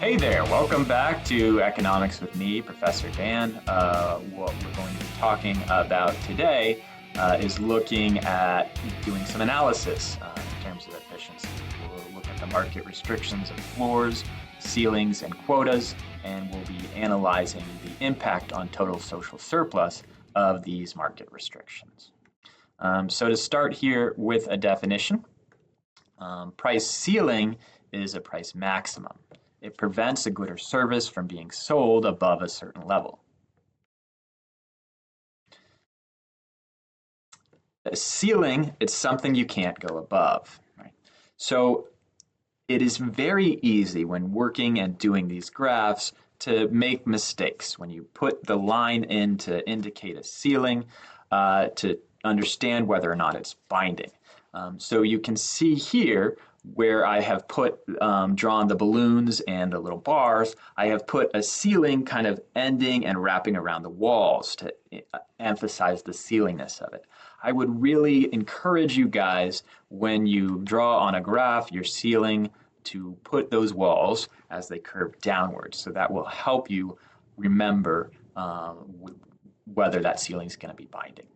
Hey there, welcome back to Economics with me, Professor Dan. What we're going to be talking about today is looking at doing some analysis in terms of efficiency. We'll look at the market restrictions of floors, ceilings, and quotas, and we'll be analyzing the impact on total social surplus of these market restrictions. So to start here with a definition, price ceiling is a price maximum. It prevents a good or service from being sold above a certain level. A ceiling, it's something you can't go above, right? So it is very easy when working and doing these graphs to make mistakes. When you put the line in to indicate a ceiling, to understand whether or not it's binding. So you can see here where I have drawn the balloons and the little bars, I have put a ceiling kind of ending and wrapping around the walls to emphasize the ceilingness of it. I would really encourage you guys, when you draw on a graph your ceiling, to put those walls as they curve downwards. So that will help you remember whether that ceiling is going to be binding.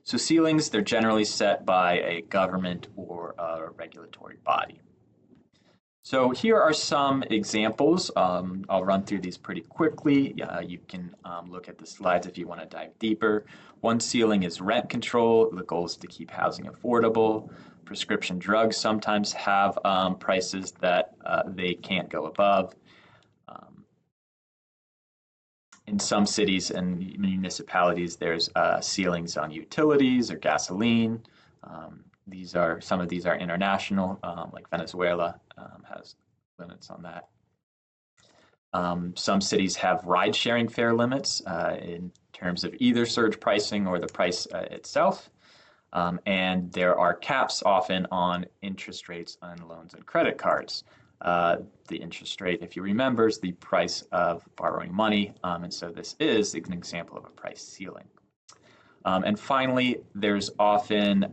So ceilings, they're generally set by a government or a regulatory body. So here are some examples. I'll run through these pretty quickly. You can look at the slides if you want to dive deeper. One ceiling is rent control. The goal is to keep housing affordable. Prescription drugs sometimes have prices that they can't go above. In some cities and municipalities, there's ceilings on utilities or gasoline. Some of these are international, like Venezuela has limits on that. Some cities have ride-sharing fare limits in terms of either surge pricing or the price itself. And there are caps often on interest rates on loans and credit cards. The interest rate, if you remember, is the price of borrowing money, and so this is an example of a price ceiling. And finally, there's often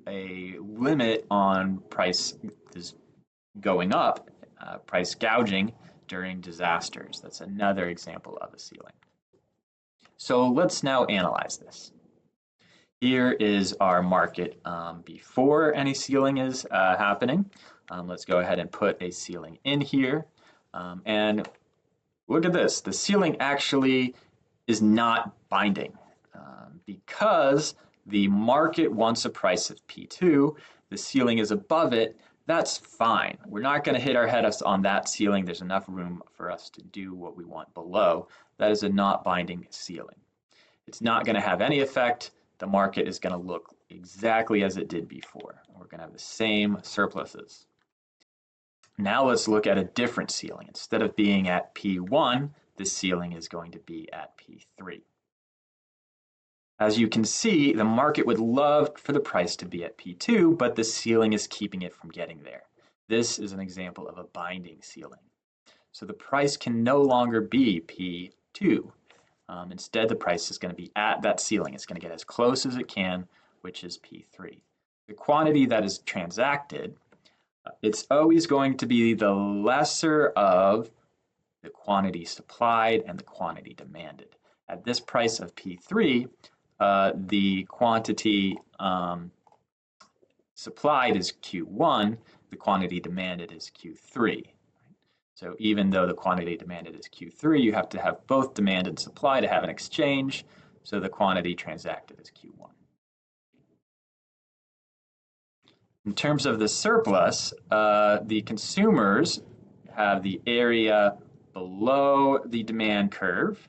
a limit on prices going up, price gouging during disasters. That's another example of a ceiling. So let's now analyze this. Here is our market before any ceiling is happening. Let's go ahead and put a ceiling in here. And look at this. The ceiling actually is not binding because the market wants a price of P2. The ceiling is above it. That's fine. We're not going to hit our head on that ceiling. There's enough room for us to do what we want below. That is a not binding ceiling. It's not going to have any effect. The market is going to look exactly as it did before. We're going to have the same surpluses. Now let's look at a different ceiling. Instead of being at P1, the ceiling is going to be at P3. As you can see, the market would love for the price to be at P2, but the ceiling is keeping it from getting there. This is an example of a binding ceiling. So the price can no longer be P2. Instead, the price is going to be at that ceiling. It's going to get as close as it can, which is P3. The quantity that is transacted, it's always going to be the lesser of the quantity supplied and the quantity demanded. At this price of P3, the quantity supplied is Q1, the quantity demanded is Q3. So even though the quantity demanded is Q3, you have to have both demand and supply to have an exchange, so the quantity transacted is Q1. In terms of the surplus, the consumers have the area below the demand curve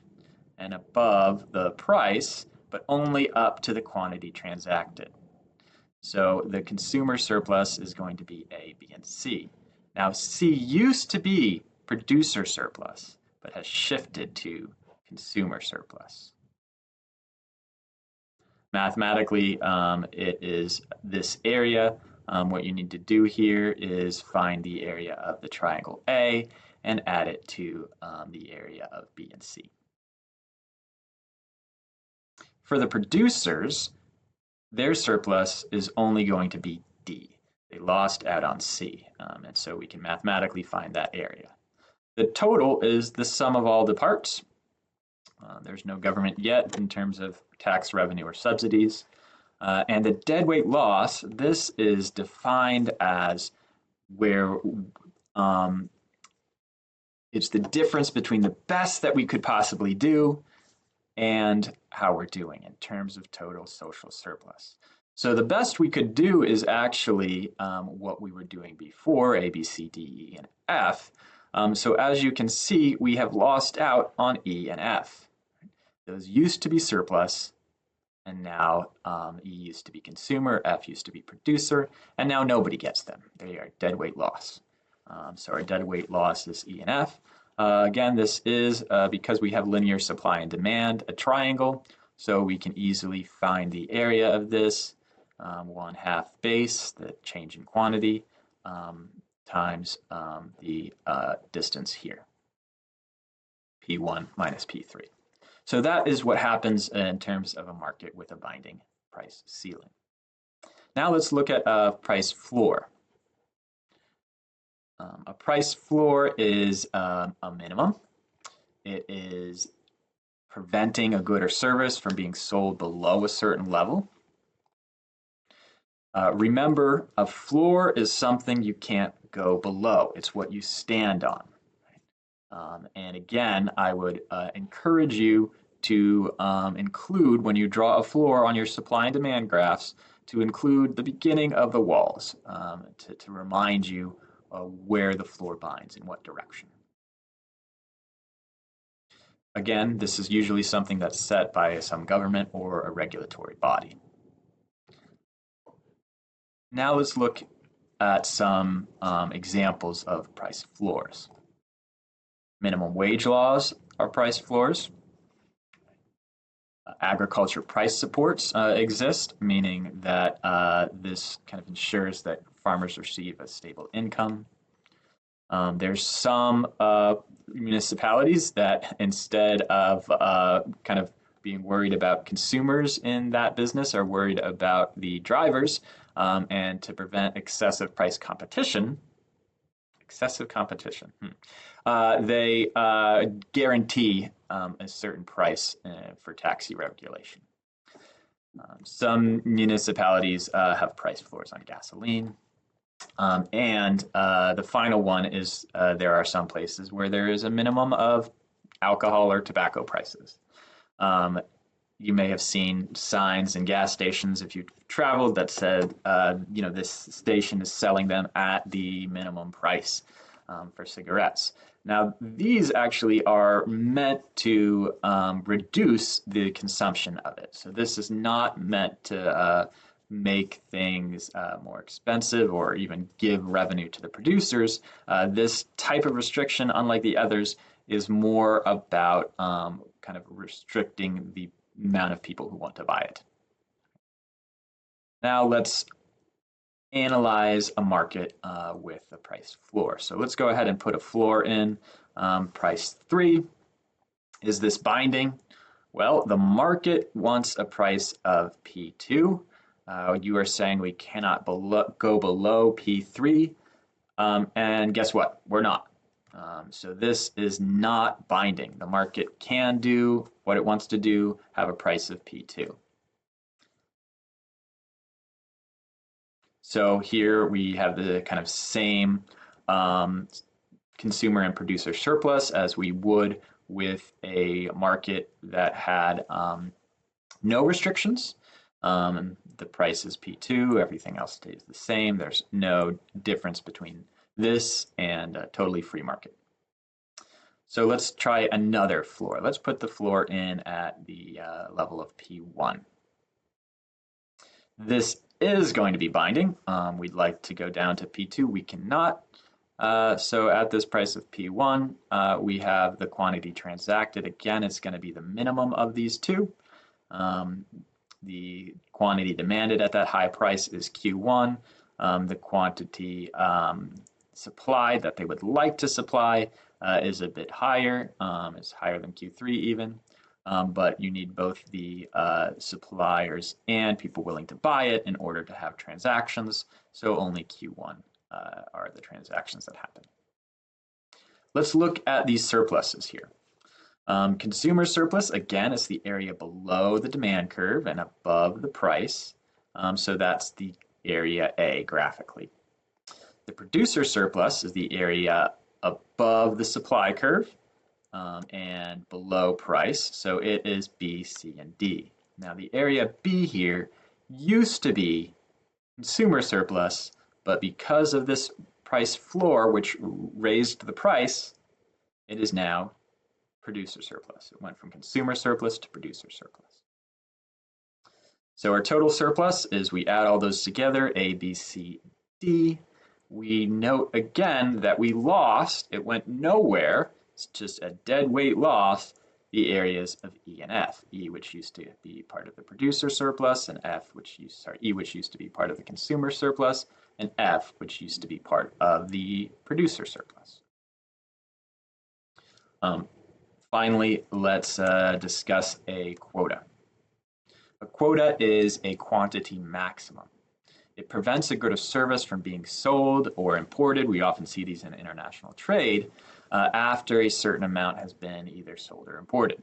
and above the price, but only up to the quantity transacted. So the consumer surplus is going to be A, B, and C. Now, C used to be producer surplus, but has shifted to consumer surplus. Mathematically, it is this area. What you need to do here is find the area of the triangle A and add it to the area of B and C. For the producers, their surplus is only going to be D. They lost out on C, and so we can mathematically find that area. The total is the sum of all the parts. There's no government yet in terms of tax revenue or subsidies. And the deadweight loss, this is defined as where it's the difference between the best that we could possibly do and how we're doing in terms of total social surplus. So the best we could do is actually what we were doing before, A, B, C, D, E, and F. So as you can see, we have lost out on E and F. Those used to be surplus, and now E used to be consumer, F used to be producer, and now nobody gets them. They are deadweight loss. So our deadweight loss is E and F. Again, this is because we have linear supply and demand, a triangle, so we can easily find the area of this, 1/2 base, the change in quantity, times the distance here, P1 minus P3. So that is what happens in terms of a market with a binding price ceiling. Now let's look at a price floor. A price floor is a minimum. It is preventing a good or service from being sold below a certain level. Remember, a floor is something you can't go below. It's what you stand on. And again, I would encourage you to include, when you draw a floor on your supply and demand graphs, to include the beginning of the walls to remind you where the floor binds, in what direction. Again, this is usually something that's set by some government or a regulatory body. Now let's look at some examples of price floors. Minimum wage laws are price floors. Agriculture price supports exist, meaning that this kind of ensures that farmers receive a stable income. There's some municipalities that, instead of kind of being worried about consumers in that business, are worried about the drivers, and to prevent excessive price competition, they guarantee a certain price for taxi regulation. Some municipalities have price floors on gasoline. And the final one is there are some places where there is a minimum of alcohol or tobacco prices. You may have seen signs in gas stations, if you've traveled, that said, this station is selling them at the minimum price for cigarettes. Now, these actually are meant to reduce the consumption of it. So this is not meant to make things more expensive or even give revenue to the producers. This type of restriction, unlike the others, is more about kind of restricting the amount of people who want to buy it. Now let's analyze a market with a price floor. So let's go ahead and put a floor in. Price 3. Is this binding? Well, the market wants a price of P2. You are saying we cannot go below P3, and guess what? We're not. So this is not binding. The market can do what it wants to do, have a price of P2. So here we have the kind of same consumer and producer surplus as we would with a market that had no restrictions. The price is P2, everything else stays the same. There's no difference between this and a totally free market. So let's try another floor. Let's put the floor in at the level of P1. This is going to be binding. We'd like to go down to P2. We cannot. So at this price of P1, we have the quantity transacted. Again, it's going to be the minimum of these two. The quantity demanded at that high price is Q1. The quantity supplied that they would like to supply is a bit higher. It's higher than Q3 even. But you need both the suppliers and people willing to buy it in order to have transactions. So only Q1 are the transactions that happen. Let's look at these surpluses here. Consumer surplus, again, is the area below the demand curve and above the price. So that's the area A graphically. The producer surplus is the area above the supply curve and below price. So it is B, C, and D. Now the area B here used to be consumer surplus, but because of this price floor, which raised the price, it is now producer surplus. It went from consumer surplus to producer surplus. So our total surplus is, we add all those together, A, B, C, D. We note again that we lost, it went nowhere, it's just a dead weight loss, the areas of E and F. E, which used to be part of the producer surplus, and E, which used to be part of the consumer surplus, and F, which used to be part of the producer surplus. Finally, let's discuss a quota. A quota is a quantity maximum. It prevents a good or service from being sold or imported. We often see these in international trade after a certain amount has been either sold or imported.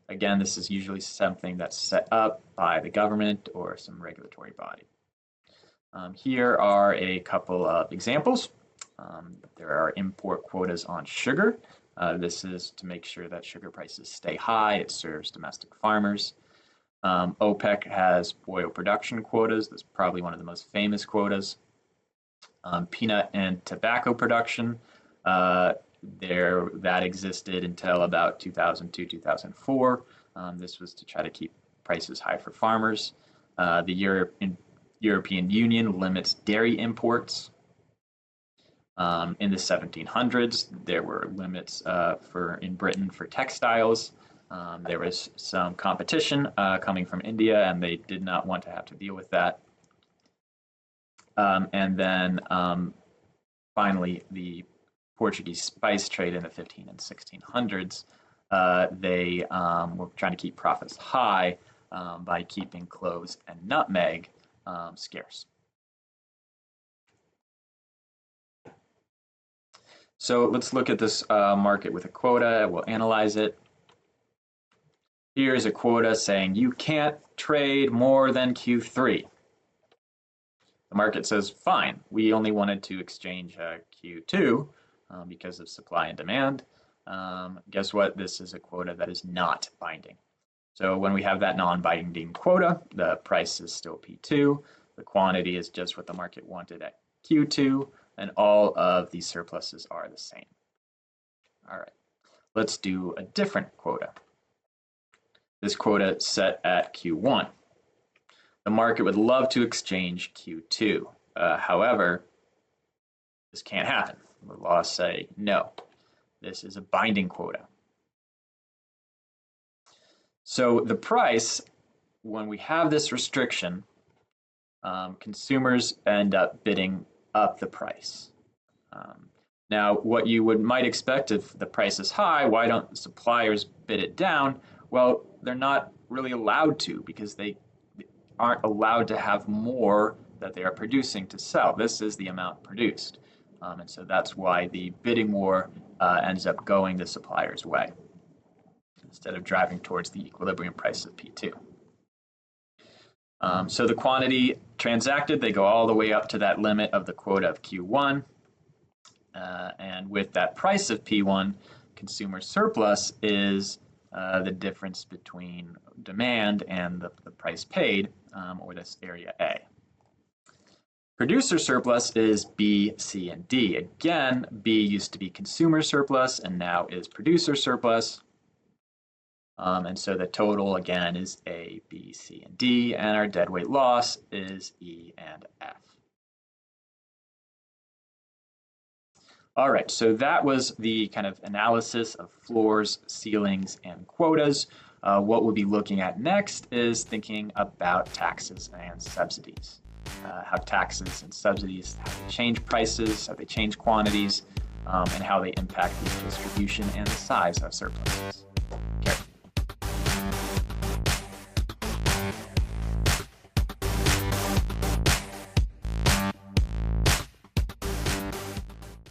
Again, this is usually something that's set up by the government or some regulatory body. Here are a couple of examples. There are import quotas on sugar. This is to make sure that sugar prices stay high. It serves domestic farmers. OPEC has oil production quotas. That's probably one of the most famous quotas. Peanut and tobacco production, that existed until about 2002, 2004. This was to try to keep prices high for farmers. The European Union limits dairy imports. In the 1700s, there were limits in Britain for textiles. There was some competition coming from India, and they did not want to have to deal with that. And then finally, the Portuguese spice trade in the 15 and 1600s, they were trying to keep profits high by keeping cloves and nutmeg scarce. So let's look at this market with a quota. We'll analyze it. Here's a quota saying you can't trade more than Q3. The market says, fine, we only wanted to exchange Q2 because of supply and demand. Guess what? This is a quota that is not binding. So when we have that non-binding quota, the price is still P2. The quantity is just what the market wanted at Q2. And all of these surpluses are the same. All right, let's do a different quota. This quota set at Q1. The market would love to exchange Q2. However, this can't happen. The laws say no. This is a binding quota. So the price, when we have this restriction, consumers end up bidding up the price. Now, what you might expect, if the price is high, why don't the suppliers bid it down? Well, they're not really allowed to, because they aren't allowed to have more that they are producing to sell. This is the amount produced. And so that's why the bidding war ends up going the supplier's way, instead of driving towards the equilibrium price of P2. So the quantity transacted, they go all the way up to that limit of the quota of Q1. And with that price of P1, consumer surplus is the difference between demand and the price paid, or this area A. Producer surplus is B, C, and D. Again, B used to be consumer surplus and now is producer surplus. And so the total, again, is A, B, C, and D, and our deadweight loss is E and F. All right, so that was the kind of analysis of floors, ceilings, and quotas. What we'll be looking at next is thinking about taxes and subsidies. How taxes and subsidies, how they change prices, how they change quantities, and how they impact the distribution and the size of surpluses.